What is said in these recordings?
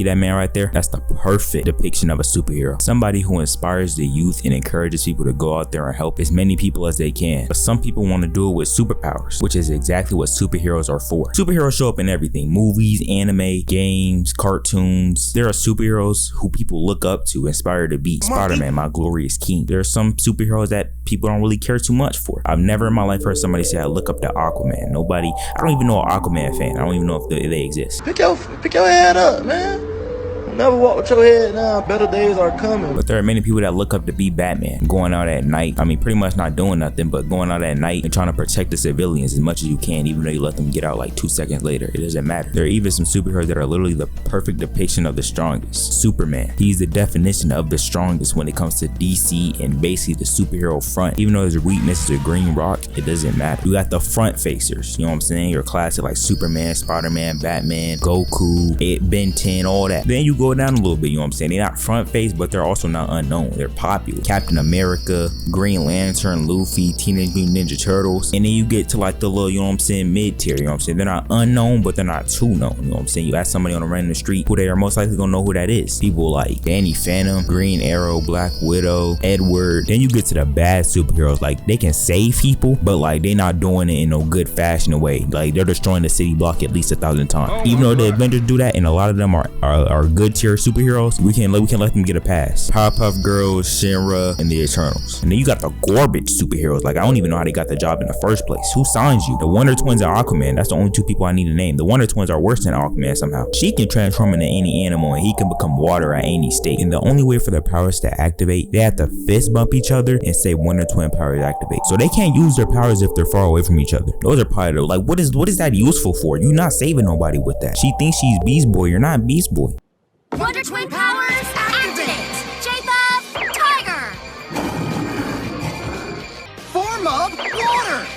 See that man right there? That's the perfect depiction of a superhero. Somebody who inspires the youth and encourages people to go out there and help as many people as they can. But some people want to do it with superpowers, which is exactly what superheroes are for. Superheroes show up in everything: movies, anime, games, cartoons. There are superheroes who people look up to, inspire to be. Spider-Man, my glorious king. There are some superheroes that people don't really care too much for. I've never in my life heard somebody say I look up to Aquaman. Nobody. I don't even know an Aquaman fan. I don't even know if they exist. Pick your head up, man. Never walk with your head down. Better days are coming. But there are many people that look up to be Batman, going out at night. I mean, pretty much not doing nothing, but going out at night and trying to protect the civilians as much as you can, even though you let them get out like 2 seconds later. It doesn't matter. There are even some superheroes that are literally the perfect depiction of the strongest. Superman. He's the definition of the strongest when it comes to DC and basically the superhero front. Even though there's weaknesses to Green Rock, it doesn't matter. You got the front facers. You know what I'm saying? Your classic like Superman, Spider-Man, Batman, Goku, Ben 10, all that. Then you go down a little bit, you know what I'm saying? They're not front face, but they're also not unknown. They're popular. Captain America, Green Lantern, Luffy, Teenage Mutant Ninja Turtles. And then you get to like the little, you know what I'm saying, mid tier, you know what I'm saying? They're not unknown, but they're not too known, you know what I'm saying? You ask somebody on the random street who they are most likely gonna know who that is. People like Danny Phantom, Green Arrow, Black Widow, Edward. Then you get to the bad superheroes. Like they can save people, but like they're not doing it in no good fashion way. Like they're destroying the city block at least 1,000 times. Even though the Avengers do that, and a lot of them are good tier superheroes, we can let them get a pass. Powerpuff Girls, Shinra, and the Eternals. And then you got the garbage superheroes. Like I don't even know how they got the job in the first place. Who signs you? The Wonder Twins and Aquaman. That's the only two people I need to name. The Wonder Twins are worse than Aquaman somehow. She can transform into any animal and he can become water at any state. And the only way for their powers to activate, they have to fist bump each other and say Wonder Twin powers activate. So they can't use their powers if they're far away from each other. Those are probably like, what is that useful for? You're not saving nobody with that. She thinks she's Beast Boy. You're not Beast Boy. Wonder Twin powers activate! J-Buff, Tiger! Form of water!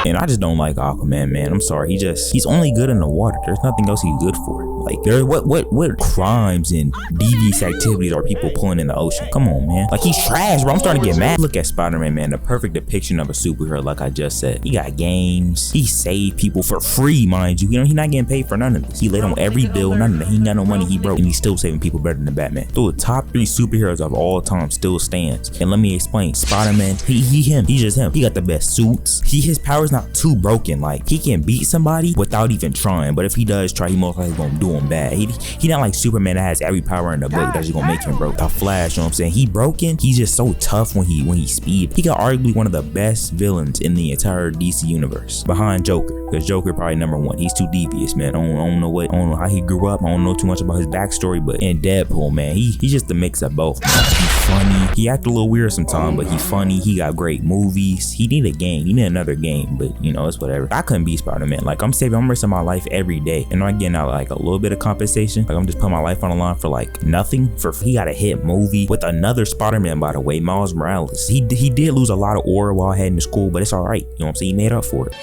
And I just don't like Aquaman, man. I'm sorry. He's only good in the water. There's nothing else he's good for. Like what crimes and devious activities are people pulling in the ocean? Come on, man. Like he's trash, bro. I'm starting to get mad. Look at Spider-Man, man. The perfect depiction of a superhero, like I just said. He got games. He saved people for free, mind you. You know, he's not getting paid for none of this. He laid on every bill, none of that. He ain't got no money, he broke. And he's still saving people better than Batman. So the top 3 superheroes of all time still stands. And let me explain. Spider-Man, he's just him. He got the best suits. His powers not too broken. Like he can beat somebody without even trying, but if he does try, he most likely gonna do him bad. He not like Superman that has every power in the book that's just gonna make him broke. The Flash, you know what I'm saying? He broken. He's just so tough when he speed. He got arguably one of the best villains in the entire DC universe, behind Joker, because Joker probably #1. He's too devious, man. I don't know how he grew up. I don't know too much about his backstory, but in Deadpool, man, he's just a mix of both. He's funny. He act a little weird sometimes, but he's funny. He got great movies. He need a game. He need another game, but you know, it's whatever. I couldn't be Spider-Man. Like I'm risking my life every day, and I'm getting out like a little bit of compensation. Like I'm just putting my life on the line for like nothing. He got a hit movie with another Spider-Man, by the way, Miles Morales. He did lose a lot of aura while heading to school, but it's all right. You know what I'm saying? He made up for it.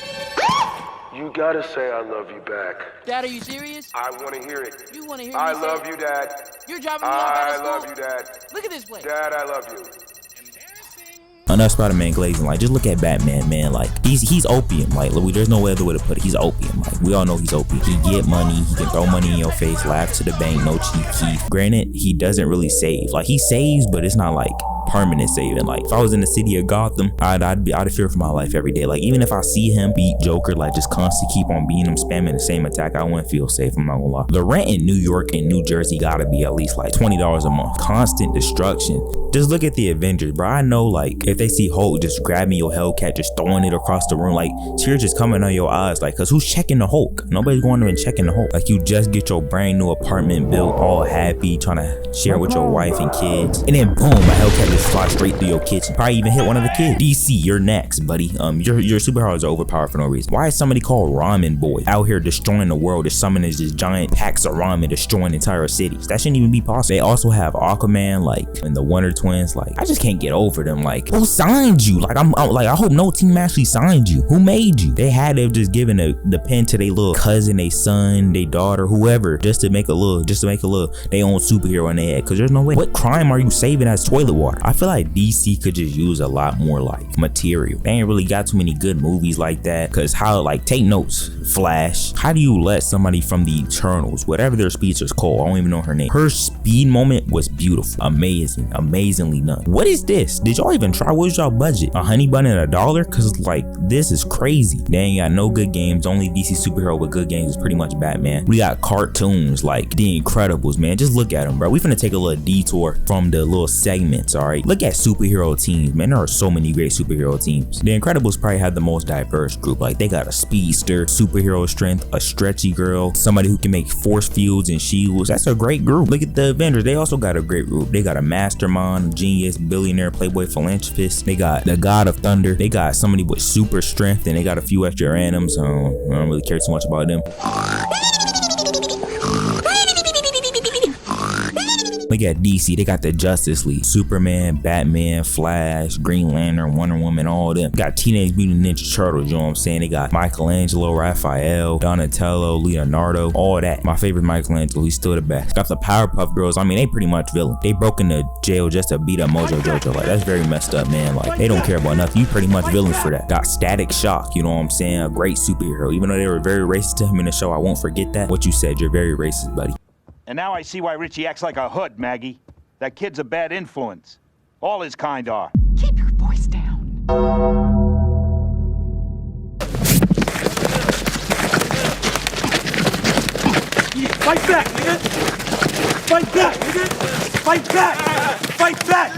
You gotta say I love you back. Dad, are you serious? I wanna hear it. You wanna hear me I say love it? you, Dad. You're driving me off out of I school? love you, Dad. Look at this place. Dad, I love you. Enough Spider-Man glazing. Like just look at Batman, man. Like he's opium. Like there's no other way to put it. He's opium. Like we all know he's opium. He get money. He can throw money in your face. Laugh to the bank. No cheap key. Granted, he doesn't really save. Like he saves, but it's not like permanent saving. Like if I was in the city of Gotham, I'd fear for my life every day. Like even if I see him beat Joker, like just constantly keep on beating him, spamming the same attack, I wouldn't feel safe. I'm not gonna lie. The rent in New York and New Jersey gotta be at least like $20 a month. Constant destruction. Just look at the Avengers, bro. I know like if they see Hulk just grabbing your Hellcat, just throwing it across the room, like tears just coming on your eyes. Like cause who's checking the Hulk? Nobody's going there and checking the Hulk. Like you just get your brand new apartment built, all happy, trying to share with your wife and kids, and then boom, a Hellcat just fly straight through your kitchen. Probably even hit one of the kids. DC, you're next, buddy. Your superheroes are overpowered for no reason. Why is somebody called Ramen Boy out here destroying the world, just summoning just giant packs of ramen, destroying entire cities? That shouldn't even be possible. They also have Aquaman, like, and the Wonder Twins. Like, I just can't get over them. Like, who signed you? Like, I'm like, I hope no team actually signed you. Who made you? They had to have just given the pen to their little cousin, their son, their daughter, whoever, just to make a little, they own superhero in their head. Cause there's no way. What crime are you saving as toilet water? I feel like DC could just use a lot more like material. They ain't really got too many good movies like that. Cause how, like, take notes, Flash. How do you let somebody from the Eternals, whatever their speech is called, I don't even know her name. Her speed moment was beautiful, amazing, amazingly done. What is this? Did y'all even try? What was y'all budget? A honey bun and $1? Cause like this is crazy. They ain't got no good games. Only DC superhero with good games is pretty much Batman. We got cartoons like The Incredibles, man. Just look at them, bro. We finna take a little detour from the little segments, all right? Look at superhero teams, man. There are so many great superhero teams. The Incredibles probably had the most diverse group. Like they got a speedster, superhero strength, a stretchy girl, somebody who can make force fields and shields. That's a great group. Look at the Avengers. They also got a great group. They got a mastermind, genius, billionaire, playboy, philanthropist. They got the God of Thunder. They got somebody with super strength, and they got a few extra randoms. So I don't really care too much about them. Look at DC, they got the Justice League, Superman, Batman, Flash, Green Lantern, Wonder Woman, all them. Got Teenage Mutant Ninja Turtles, you know what I'm saying? They got Michelangelo, Raphael, Donatello, Leonardo, all that. My favorite Michelangelo, he's still the best. Got the Powerpuff Girls, I mean, they pretty much villain. They broke into jail just to beat up Mojo Jojo. Like, that's very messed up, man. Like, they don't care about nothing. You pretty much villains for that. Got Static Shock, you know what I'm saying? A great superhero. Even though they were very racist to him in the show, I won't forget that. What you said, you're very racist, buddy. And now I see why Richie acts like a hood, Maggie. That kid's a bad influence. All his kind are. Keep your voice down. Fight back, nigga! Fight back, nigga! Fight back! Fight back!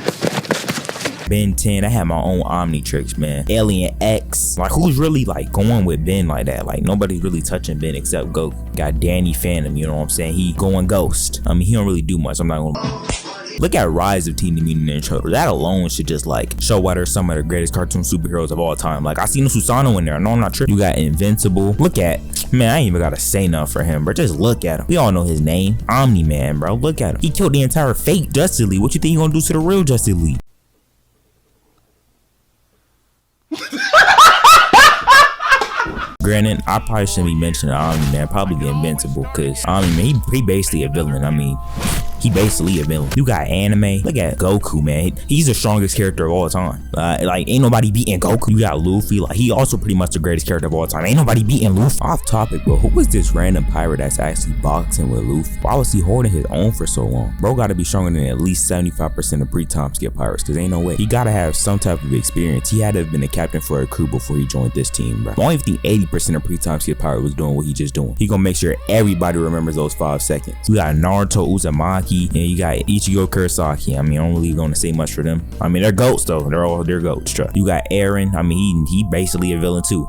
Ben 10, I had my own Omnitrix, man. Alien X. Like, who's really like going with Ben like that? Like, nobody's really touching Ben except Goku. Got Danny Phantom, you know what I'm saying? He going ghost. I mean, he don't really do much. I'm not gonna. Look at Rise of Teenage Mutant Ninja Turtles. That alone should just like show why they're some of the greatest cartoon superheroes of all time. Like, I seen Susano in there. No, I'm not tripping. You got Invincible. Look at, man, I ain't even gotta say nothing for him, bro. Just look at him. We all know his name. Omni-Man, bro. Look at him. He killed the entire fake Justice League. What you think he gonna do to the real Justice League? Granted, I probably shouldn't be mentioning Omni-Man, probably the Invincible, because Omni-Man, he basically a villain. I mean, he basically a villain. You got anime. Look at Goku, man. He's the strongest character of all time. Like, ain't nobody beating Goku. You got Luffy. Like, he also pretty much the greatest character of all time. Ain't nobody beating Luffy. Off topic, bro. Who is this random pirate that's actually boxing with Luffy? Why was he holding his own for so long? Bro gotta be stronger than at least 75% of pre-time skip pirates, because ain't no way. He gotta have some type of experience. He had to have been a captain for a crew before he joined this team, bro. I don't even think 80% of pre-time skip pirate was doing what he just doing. He gonna make sure everybody remembers those 5 seconds. We got Naruto, Uzumaki, and you got Ichigo Kurosaki. I mean, I'm really gonna say much for them. I mean, they're goats though. They're goats. Trust. You got Eren. I mean, he basically a villain too.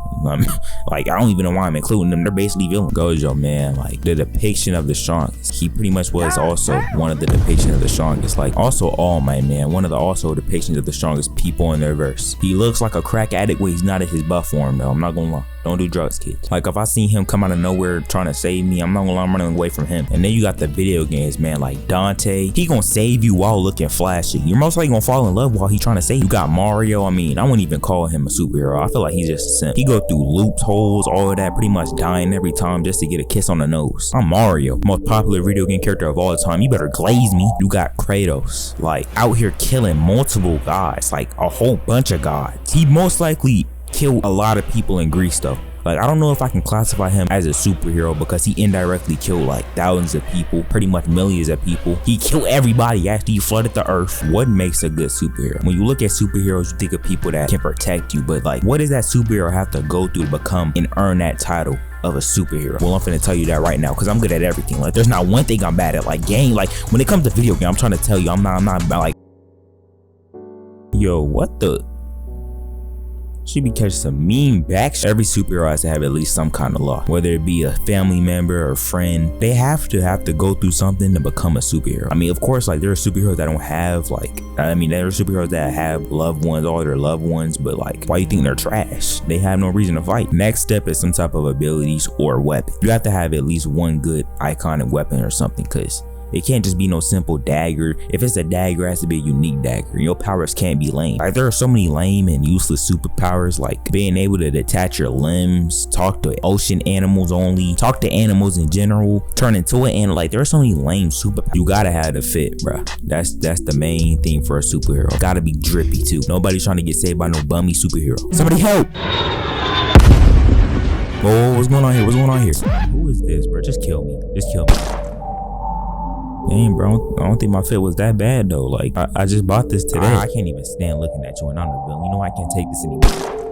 Like, I don't even know why I'm including them. They're basically villains. Gojo, man, like the depiction of the strongest. He pretty much was also one of the depictions of the strongest. Like, also All Might, man, one of the also depictions of the strongest people in their verse. He looks like a crack addict when he's not at his buff form though. I'm not gonna lie. Don't do drugs, kids. Like, if I seen him come out of nowhere trying to save me, I'm not gonna lie, I'm running away from him. And then you got the video games, man, like Dante. He gonna save you while looking flashy. You're most likely gonna fall in love while he trying to save you. You got Mario. I mean, I wouldn't even call him a superhero. I feel like he's just a simp. He go through loops, holes, all of that, pretty much dying every time just to get a kiss on the nose. I'm Mario, most popular video game character of all time. You better glaze me. You got Kratos, like out here killing multiple gods, like a whole bunch of gods. He most likely killed a lot of people in Greece though. Like, I don't know if I can classify him as a superhero because he indirectly killed like thousands of people, pretty much millions of people. He killed everybody after he flooded the earth. What makes a good superhero? When you look at superheroes, you think of people that can protect you, but like, what does that superhero have to go through to become and earn that title of a superhero? Well, I'm finna tell you that right now because I'm good at everything. Like, there's not one thing I'm bad at. Like, game, like when it comes to video game, I'm trying to tell you, I'm not like, yo, what the? She be catching some mean back. Every superhero has to have at least some kind of law, whether it be a family member or friend. They have to go through something to become a superhero. I mean, of course, like there are superheroes that don't have like, I mean, there are superheroes that have loved ones, all their loved ones, but like, why you think they're trash? They have no reason to fight. Next step is some type of abilities or weapon. You have to have at least one good iconic weapon or something, because It can't just be no simple dagger. If it's a dagger, it has to be a unique dagger. Your powers can't be lame. Like, there are so many lame and useless superpowers, like being able to detach your limbs, talk to ocean animals only, talk to animals in general, turn into an animal. Like, there are so many lame superpowers. You gotta have the fit, bruh. That's the main thing for a superhero. Gotta be drippy too. Nobody's trying to get saved by no bummy superhero. Somebody help! Oh, what's going on here? What's going on here? Who is this, bro? Just kill me. Just kill me. Dang, bro. I don't think my fit was that bad though. Like, I just bought this today. I can't even stand looking at you and I'm the villain. You know I can't take this anymore.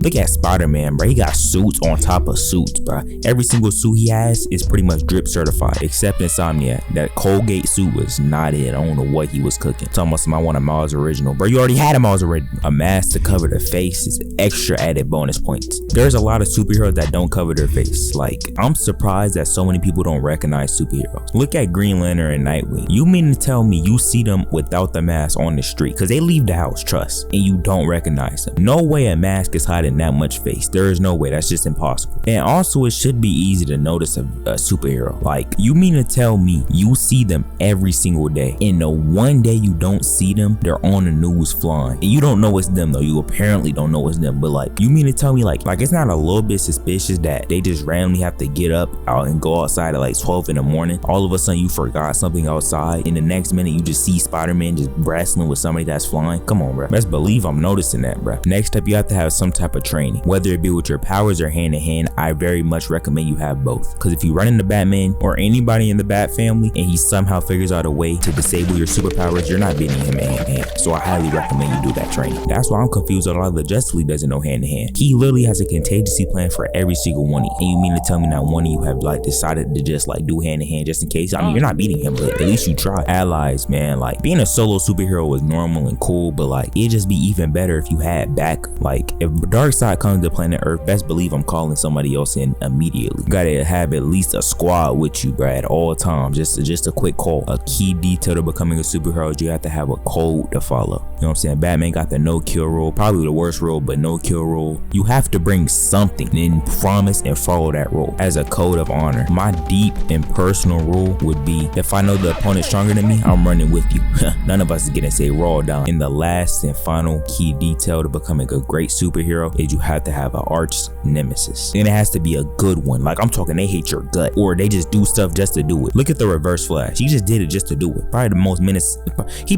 Look at Spider-Man, bro. He got suits on top of suits, bro. Every single suit he has is pretty much drip certified, except Insomniac. That Colgate suit was not it. I don't know what he was cooking. It's almost I want a Miles original, bro. You already had a Miles original. A mask to cover the face is extra added bonus points. There's a lot of superheroes that don't cover their face. Like, I'm surprised that so many people don't recognize superheroes. Look at Green Lantern and Nightwing. You mean to tell me you see them without the mask on the street? Because they leave the house, trust, and you don't recognize them. No way a mask is hiding that much face. There is no way. That's just impossible. And also, it should be easy to notice a superhero. Like, you mean to tell me you see them every single day, and the one day you don't see them, they're on the news flying, and you don't know it's them though. You apparently don't know it's them, but like, you mean to tell me like it's not a little bit suspicious that they just randomly have to get up out and go outside at like 12 in the morning? All of a sudden you forgot something outside, and the next minute you just see Spider-Man just wrestling with somebody that's flying. Come on, bro. Best believe I'm noticing that, bro. Next up, you have to have some type of training. Whether it be with your powers or hand to hand, I very much recommend you have both. Because if you run into Batman or anybody in the Bat family and he somehow figures out a way to disable your superpowers, you're not beating him hand to hand. So I highly recommend you do that training. That's why I'm confused that a lot of the Justice League doesn't know hand to hand. He literally has a contingency plan for every single one of you. And you mean to tell me not one of you have like decided to just like do hand to hand just in case? I mean, you're not beating him, but at least you try. Allies, man. Like, being a solo superhero was normal and cool, but like, it'd just be even better if you had back. Like, if Darkseid comes to planet Earth, best believe I'm calling somebody else in immediately. You gotta have at least a squad with you, bro, at all times. Just a quick call. A key detail to becoming a superhero is you have to have a code to follow. You know what I'm saying? Batman got the no kill rule, probably the worst rule, but no kill rule. You have to bring something and promise and follow that rule as a code of honor. My deep and personal rule would be, if I know the opponent's stronger than me, I'm running with you. None of us is getting say raw down. And the last and final key detail to becoming a great superhero is you have to have an arch nemesis, and it has to be a good one. Like, I'm talking they hate your gut, or they just do stuff just to do it. Look at the Reverse Flash. He just did it just to do it. Probably the most menace. He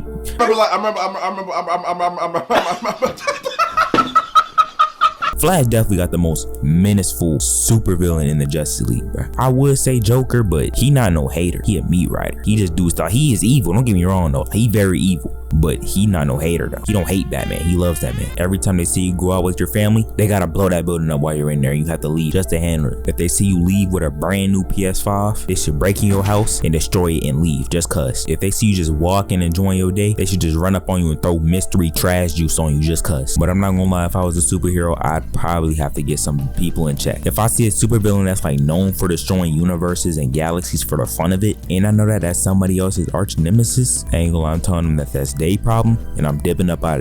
Flash definitely got the most menaceful supervillain in the Justice League, bro. I would say Joker, but he not no hater. He a meat rider. He just do stuff. He is evil. Don't get me wrong though. He very evil, but he not no hater though. He don't hate Batman. He loves that man. Every time they see you go out with your family, they gotta blow that building up while you're in there. You have to leave just to handle it. If they see you leave with a brand new PS5, they should break in your house and destroy it and leave just cause. If they see you just walking, enjoying your day, they should just run up on you and throw mystery trash juice on you just cause. But I'm not gonna lie, if I was a superhero, I'd probably have to get some people in check. If I see a supervillain that's like known for destroying universes and galaxies for the fun of it, and I know that that's somebody else's arch nemesis, I ain't gonna lie, I'm telling them that that's their problem, and I'm dipping up out of